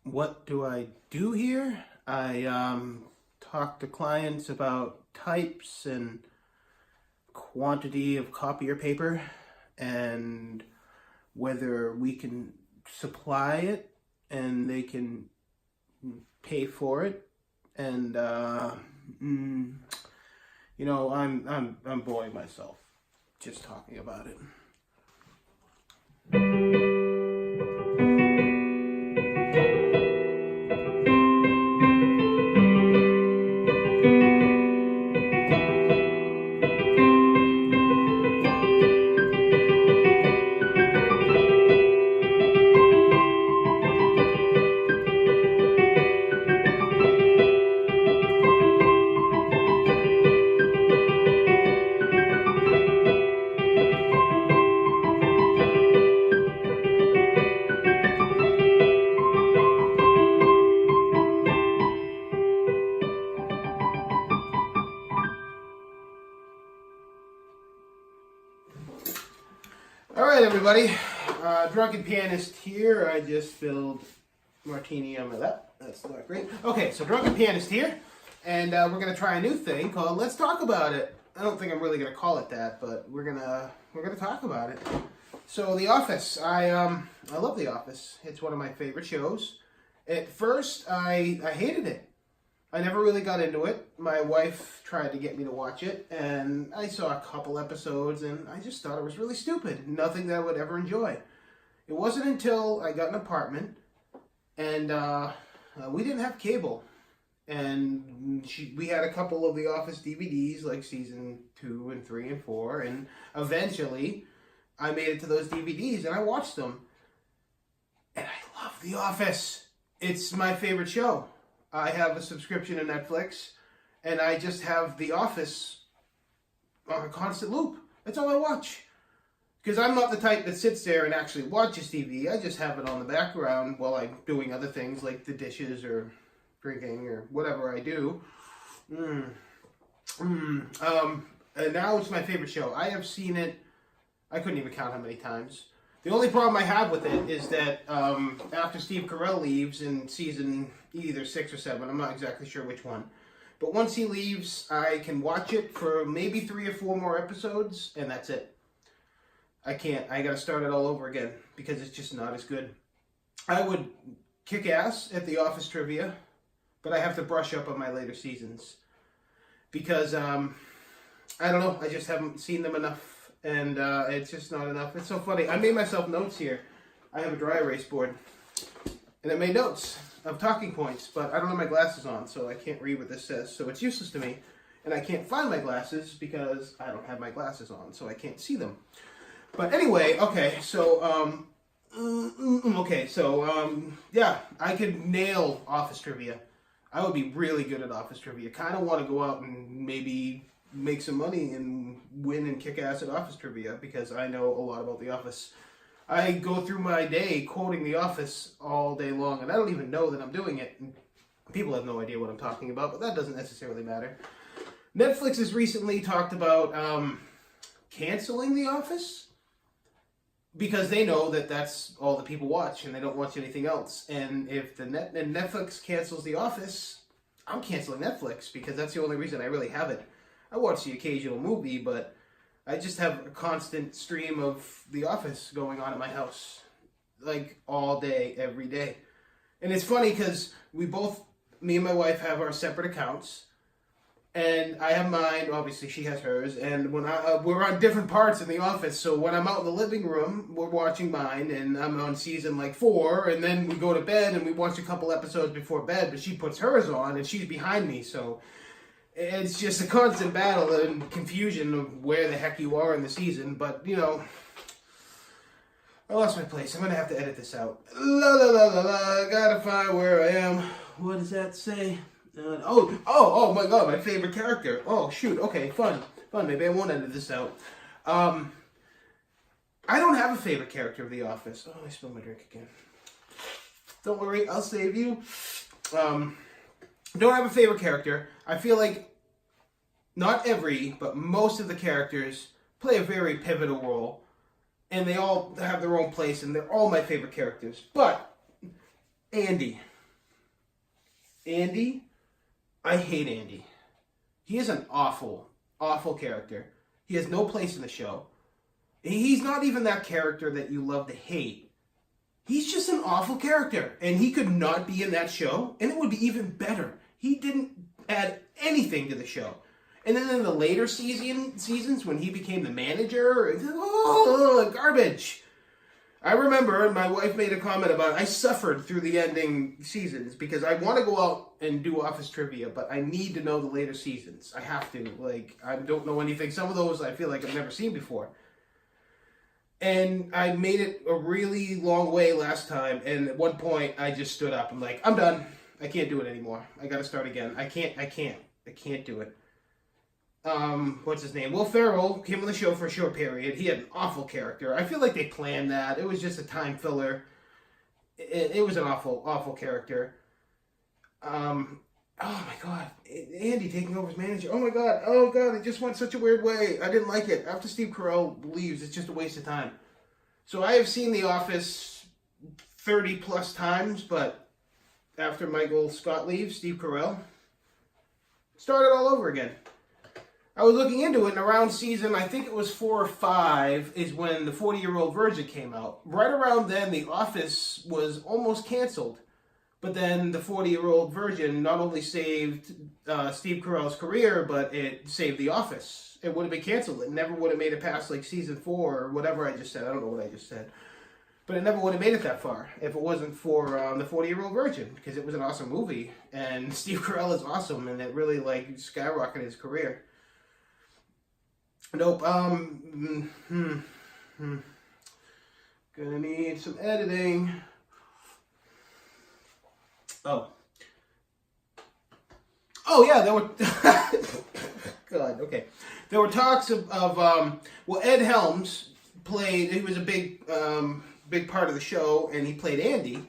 What do I do here? I talk to clients about types and quantity of copier paper and whether we can supply it and they can pay for it. And I'm boring myself just talking about it. All right, everybody. Drunken Pianist here. I just filled martini on my lap. That's not great. Okay, so Drunken Pianist here, and we're gonna try a new thing called "Let's Talk About It." I don't think I'm really gonna call it that, but we're gonna talk about it. So, The Office. I love The Office. It's one of my favorite shows. At first, I hated it. I never really got into it. My wife tried to get me to watch it, and I saw a couple episodes, and I just thought it was really stupid. Nothing that I would ever enjoy. It wasn't until I got an apartment, and we didn't have cable, and we had a couple of The Office DVDs, like season 2 and 3 and 4, and eventually I made it to those DVDs, and I watched them, and I love The Office. It's my favorite show. I have a subscription to Netflix, and I just have The Office on a constant loop. That's all I watch. Because I'm not the type that sits there and actually watches TV. I just have it on the background while I'm doing other things like the dishes or drinking or whatever I do. And now it's my favorite show. I have seen it, I couldn't even count how many times. The only problem I have with it is that after Steve Carell leaves in season either 6 or 7, I'm not exactly sure which one, but once he leaves, I can watch it for maybe 3 or 4 more episodes, and that's it. I gotta start it all over again, because it's just not as good. I would kick ass at The Office trivia, but I have to brush up on my later seasons, because, I don't know, I just haven't seen them enough. And it's just not enough. It's so funny. I made myself notes here. I have a dry erase board. And I made notes of talking points, but I don't have my glasses on, so I can't read what this says. So it's useless to me. And I can't find my glasses because I don't have my glasses on, so I can't see them. But anyway, okay, so, yeah, I could nail Office trivia. I would be really good at Office trivia. Kind of want to go out and maybe make some money and win and kick ass at Office trivia, because I know a lot about The Office. I go through my day quoting The Office all day long, and I don't even know that I'm doing it. People have no idea what I'm talking about, but that doesn't necessarily matter. Netflix has recently talked about canceling The Office, because they know that that's all that people watch, and they don't watch anything else. And if Netflix cancels The Office, I'm canceling Netflix, because that's the only reason I really have it. I watch the occasional movie, but I just have a constant stream of The Office going on at my house, like all day, every day. And it's funny because me and my wife have our separate accounts, and I have mine, obviously she has hers, and when we're on different parts in The Office, so when I'm out in the living room, we're watching mine, and I'm on season like 4, and then we go to bed, and we watch a couple episodes before bed, but she puts hers on, and she's behind me, so it's just a constant battle and confusion of where the heck you are in the season. But, I lost my place. I'm going to have to edit this out. La la la la la. Gotta find where I am. What does that say? Oh my god, my favorite character. Oh, shoot. Okay, fun. Maybe I won't edit this out. I don't have a favorite character of The Office. Oh, I spilled my drink again. Don't worry, I'll save you. Don't have a favorite character. I feel like not every, but most of the characters play a very pivotal role, and they all have their own place, and they're all my favorite characters. But Andy, Andy, I hate Andy. He is an awful, awful character. He has no place in the show. He's not even that character that you love to hate. He's just an awful character. And he could not be in that show, and it would be even better. He didn't add anything to the show. And then in the later seasons, when he became the manager, garbage. I remember, and my wife made a comment about it, I suffered through the ending seasons because I want to go out and do office trivia, but I need to know the later seasons. I have to. Like, I don't know anything. Some of those I feel like I've never seen before. And I made it a really long way last time, and at one point I just stood up. I'm like, I'm done. I can't do it anymore. I got to start again. I can't do it. What's his name? Will Ferrell came on the show for a short period. He had an awful character. I feel like they planned that. It was just a time filler. It was an awful, awful character. Oh my God. Andy taking over as manager. Oh my God. It just went such a weird way. I didn't like it. After Steve Carell leaves, it's just a waste of time. So I have seen The Office 30 plus times, but after Michael Scott leaves, Steve Carell started all over again. I was looking into it, and around season, I think it was 4 or 5, is when the 40-Year-Old Virgin came out. Right around then, The Office was almost canceled. But then the 40-Year-Old Virgin not only saved Steve Carell's career, but it saved The Office. It would have been canceled. It never would have made it past like season 4 or whatever I just said. I don't know what I just said. But it never would have made it that far if it wasn't for the 40-Year-Old Virgin, because it was an awesome movie. And Steve Carell is awesome, and it really like skyrocketed his career. Nope. Gonna need some editing. Oh yeah, there were. God, okay. There were talks of well, Ed Helms played. He was a big part of the show, and he played Andy.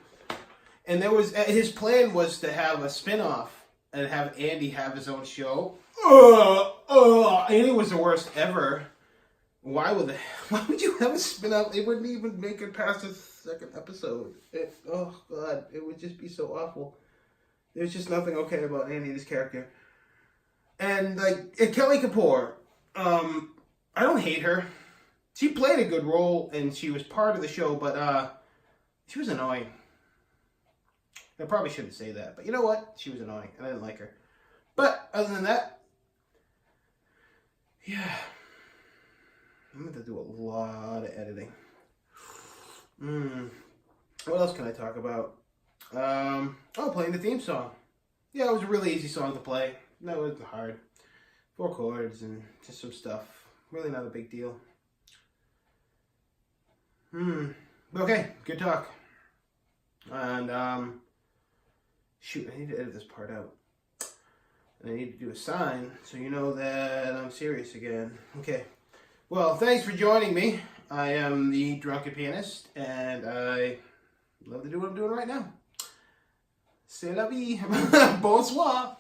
And there was his plan was to have a spin-off and have Andy have his own show. Andy was the worst ever. Why would you have a spin-off? They wouldn't even make it past the second episode. Oh God, it would just be so awful. There's just nothing okay about Andy, this character. And like Kelly Kapoor, I don't hate her. She played a good role and she was part of the show, but she was annoying. I probably shouldn't say that, but you know what? She was annoying and I didn't like her. But other than that, yeah, I'm going to do a lot of editing. What else can I talk about? Playing the theme song. Yeah, it was a really easy song to play. No, it wasn't hard. 4 chords and just some stuff. Really not a big deal. Okay, good talk. And, shoot, I need to edit this part out. And I need to do a sign so you know that I'm serious again. Okay. Well, thanks for joining me. I am the Drunken Pianist, and I love to do what I'm doing right now. C'est la vie. Bonsoir.